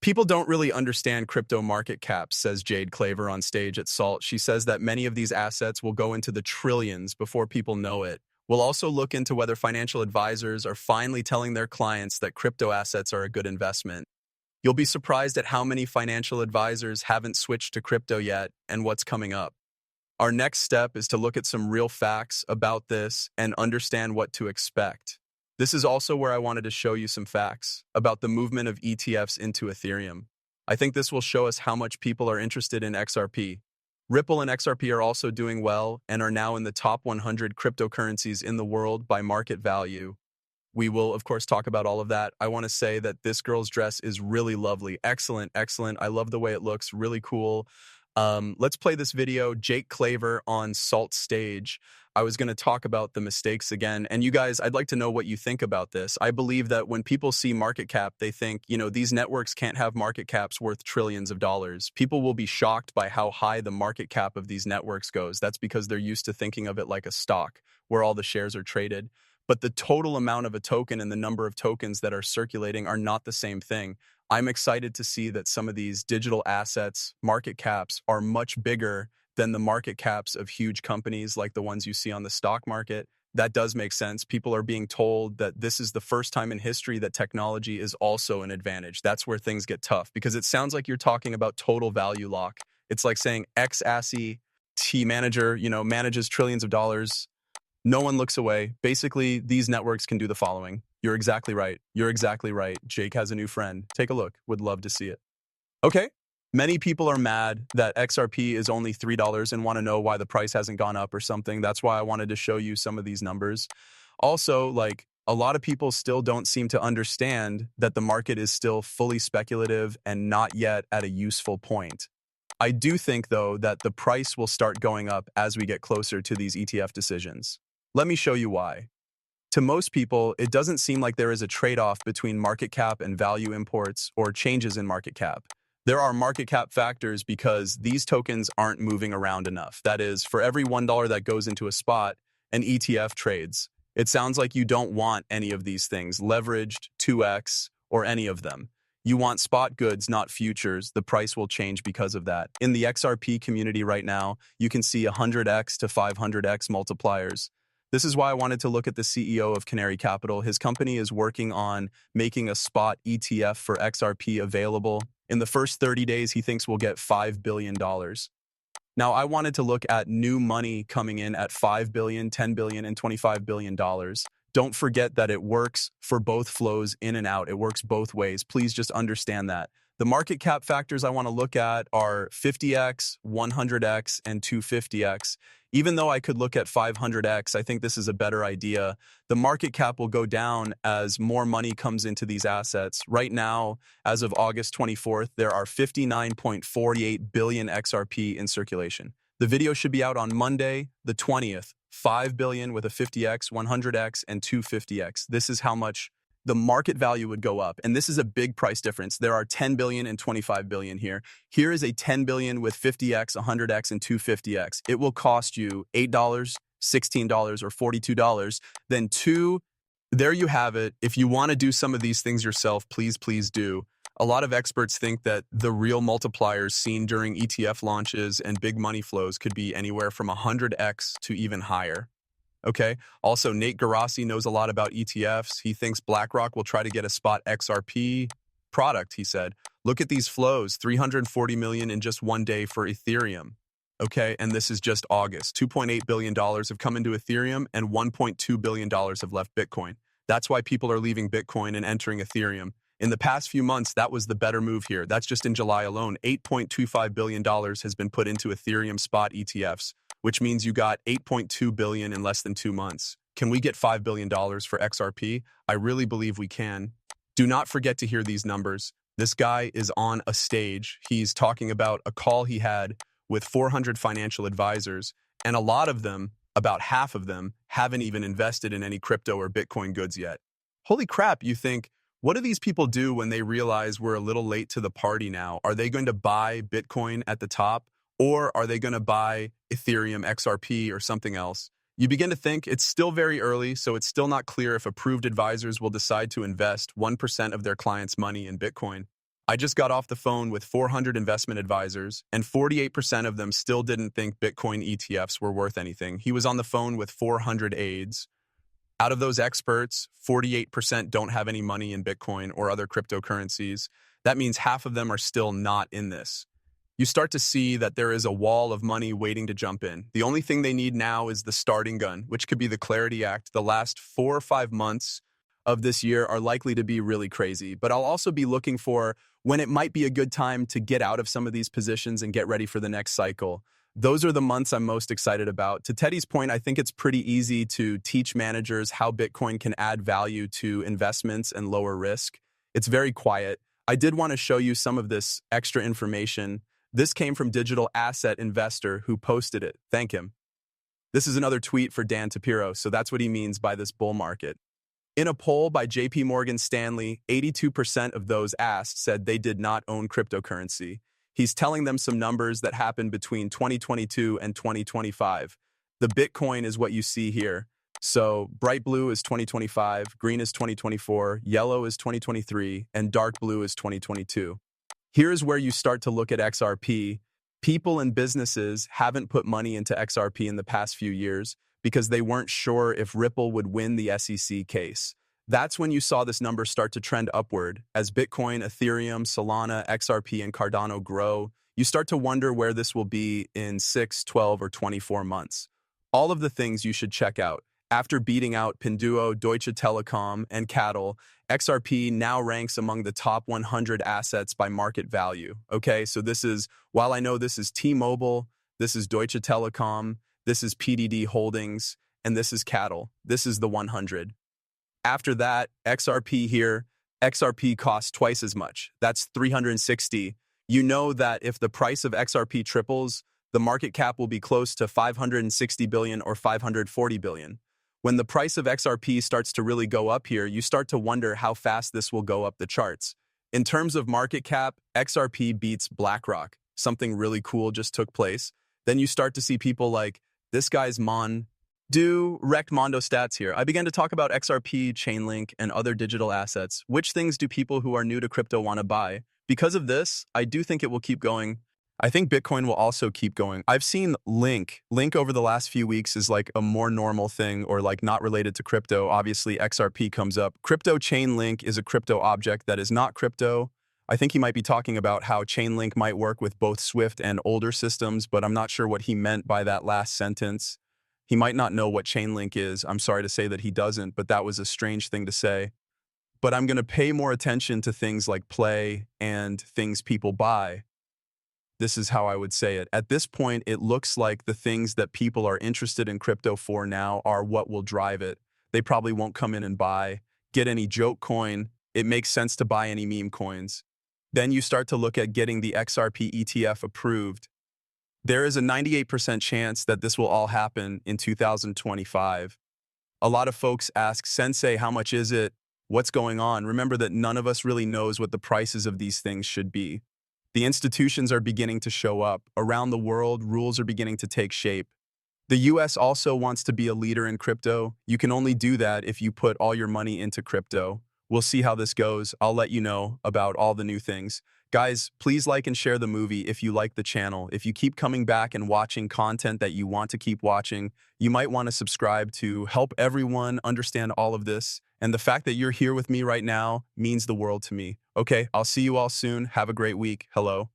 People don't really understand crypto market caps, says Jade Claver on stage at Salt. She says that many of these assets will go into the trillions before people know it. We'll also look into whether financial advisors are finally telling their clients that crypto assets are a good investment. You'll be surprised at how many financial advisors haven't switched to crypto yet and what's coming up. Our next step is to look at some real facts about this and understand what to expect. This is also where I wanted to show you some facts about the movement of ETFs into Ethereum. I think this will show us how much people are interested in XRP. Ripple and XRP are also doing well and are now in the top 100 cryptocurrencies in the world by market value. We will, of course, talk about all of that. I want to say that this girl's dress is really lovely. Excellent, excellent. I love the way it looks. Really cool. Let's play this video. Jake Claver on Salt Stage. I was going to talk about the mistakes again. And you guys, I'd like to know what you think about this. I believe that when people see market cap, they think, these networks can't have market caps worth trillions of dollars. People will be shocked by how high the market cap of these networks goes. That's because they're used to thinking of it like a stock where all the shares are traded. But the total amount of a token and the number of tokens that are circulating are not the same thing. I'm excited to see that some of these digital assets, market caps, are much bigger than the market caps of huge companies like the ones you see on the stock market. That does make sense. People are being told that this is the first time in history that technology is also an advantage. That's where things get tough because it sounds like you're talking about total value lock. It's like saying X assy T manager, manages trillions of dollars. No one looks away. Basically, these networks can do the following. You're exactly right. You're exactly right. Jake has a new friend. Take a look. Would love to see it. Okay. Many people are mad that XRP is only $3 and want to know why the price hasn't gone up or something. That's why I wanted to show you some of these numbers. Also, a lot of people still don't seem to understand that the market is still fully speculative and not yet at a useful point. I do think, though, that the price will start going up as we get closer to these ETF decisions. Let me show you why. To most people, it doesn't seem like there is a trade-off between market cap and value imports or changes in market cap. There are market cap factors because these tokens aren't moving around enough. That is, for every $1 that goes into a spot, an ETF trades. It sounds like you don't want any of these things, leveraged, 2x, or any of them. You want spot goods, not futures. The price will change because of that. In the XRP community right now, you can see 100x to 500x multipliers. This is why I wanted to look at the CEO of Canary Capital. His company is working on making a spot ETF for XRP available. In the first 30 days, he thinks we'll get $5 billion. Now, I wanted to look at new money coming in at $5 billion, $10 billion, and $25 billion. Don't forget that it works for both flows in and out. It works both ways. Please just understand that. The market cap factors I want to look at are 50x, 100x, and 250x. Even though I could look at 500x, I think this is a better idea. The market cap will go down as more money comes into these assets. Right now, as of August 24th, there are 59.48 billion XRP in circulation. The video should be out on Monday, the 20th. 5 billion with a 50x, 100x, and 250x. This is how much the market value would go up. And this is a big price difference. There are 10 billion and 25 billion here. Here is a 10 billion with 50x, 100x, and 250x. It will cost you $8, $16, or $42. Then there you have it. If you want to do some of these things yourself, please do. A lot of experts think that the real multipliers seen during ETF launches and big money flows could be anywhere from 100x to even higher. Okay. Also, Nate Garassi knows a lot about ETFs. He thinks BlackRock will try to get a spot XRP product, he said. Look at these flows, 340 million in just one day for Ethereum. Okay, and this is just August. $2.8 billion have come into Ethereum and $1.2 billion have left Bitcoin. That's why people are leaving Bitcoin and entering Ethereum. In the past few months, that was the better move here. That's just in July alone. $8.25 billion has been put into Ethereum spot ETFs, which means you got $8.2 billion in less than 2 months. Can we get $5 billion for XRP? I really believe we can. Do not forget to hear these numbers. This guy is on a stage. He's talking about a call he had with 400 financial advisors, and a lot of them, about half of them, haven't even invested in any crypto or Bitcoin goods yet. Holy crap, you think, what do these people do when they realize we're a little late to the party now? Are they going to buy Bitcoin at the top, or are they going to buy Ethereum, XRP, or something else? You begin to think it's still very early, so it's still not clear if approved advisors will decide to invest 1% of their clients' money in Bitcoin. I just got off the phone with 400 investment advisors, and 48% of them still didn't think Bitcoin ETFs were worth anything. He was on the phone with 400 aides. Out of those experts, 48% don't have any money in Bitcoin or other cryptocurrencies. That means half of them are still not in this. You start to see that there is a wall of money waiting to jump in. The only thing they need now is the starting gun, which could be the Clarity Act. The last 4 or 5 months of this year are likely to be really crazy. But I'll also be looking for when it might be a good time to get out of some of these positions and get ready for the next cycle. Those are the months I'm most excited about. To Teddy's point, I think it's pretty easy to teach managers how Bitcoin can add value to investments and lower risk. It's very quiet. I did want to show you some of this extra information. This came from Digital Asset Investor, who posted it. Thank him. This is another tweet for Dan Tapiro, so that's what he means by this bull market. In a poll by JP Morgan Stanley, 82% of those asked said they did not own cryptocurrency. He's telling them some numbers that happened between 2022 and 2025. The Bitcoin is what you see here. So bright blue is 2025, green is 2024, yellow is 2023, and dark blue is 2022. Here's where you start to look at XRP. People and businesses haven't put money into XRP in the past few years because they weren't sure if Ripple would win the SEC case. That's when you saw this number start to trend upward. As Bitcoin, Ethereum, Solana, XRP, and Cardano grow, you start to wonder where this will be in 6, 12, or 24 months. All of the things you should check out. After beating out Pinduo, Deutsche Telekom, and Cattle, XRP now ranks among the top 100 assets by market value. Okay, so this is, while I know this is T-Mobile, this is Deutsche Telekom, this is PDD Holdings, and this is Cattle. This is the 100. After that, XRP here, XRP costs twice as much. That's 360. You know that if the price of XRP triples, the market cap will be close to 560 billion or 540 billion. When the price of XRP starts to really go up here, you start to wonder how fast this will go up the charts. In terms of market cap, XRP beats BlackRock. Something really cool just took place. Then you start to see people like, this guy's wrecked Mondo stats here. I began to talk about XRP, Chainlink, and other digital assets. Which things do people who are new to crypto want to buy? Because of this, I do think it will keep going. I think Bitcoin will also keep going. I've seen Link over the last few weeks is like a more normal thing or like not related to crypto. Obviously, XRP comes up. Crypto Chainlink is a crypto object that is not crypto. I think he might be talking about how Chainlink might work with both Swift and older systems, but I'm not sure what he meant by that last sentence. He might not know what Chainlink is. I'm sorry to say that he doesn't, but that was a strange thing to say. But I'm going to pay more attention to things like play and things people buy. This is how I would say it. At this point, it looks like the things that people are interested in crypto for now are what will drive it. They probably won't come in and get any joke coin. It makes sense to buy any meme coins. Then you start to look at getting the XRP ETF approved. There is a 98% chance that this will all happen in 2025. A lot of folks ask, Sensei, how much is it? What's going on? Remember that none of us really knows what the prices of these things should be. The institutions are beginning to show up. Around the world, rules are beginning to take shape. The US also wants to be a leader in crypto. You can only do that if you put all your money into crypto. We'll see how this goes. I'll let you know about all the new things. Guys, please like and share the movie if you like the channel. If you keep coming back and watching content that you want to keep watching, you might want to subscribe to help everyone understand all of this. And the fact that you're here with me right now means the world to me. Okay, I'll see you all soon. Have a great week. Hello.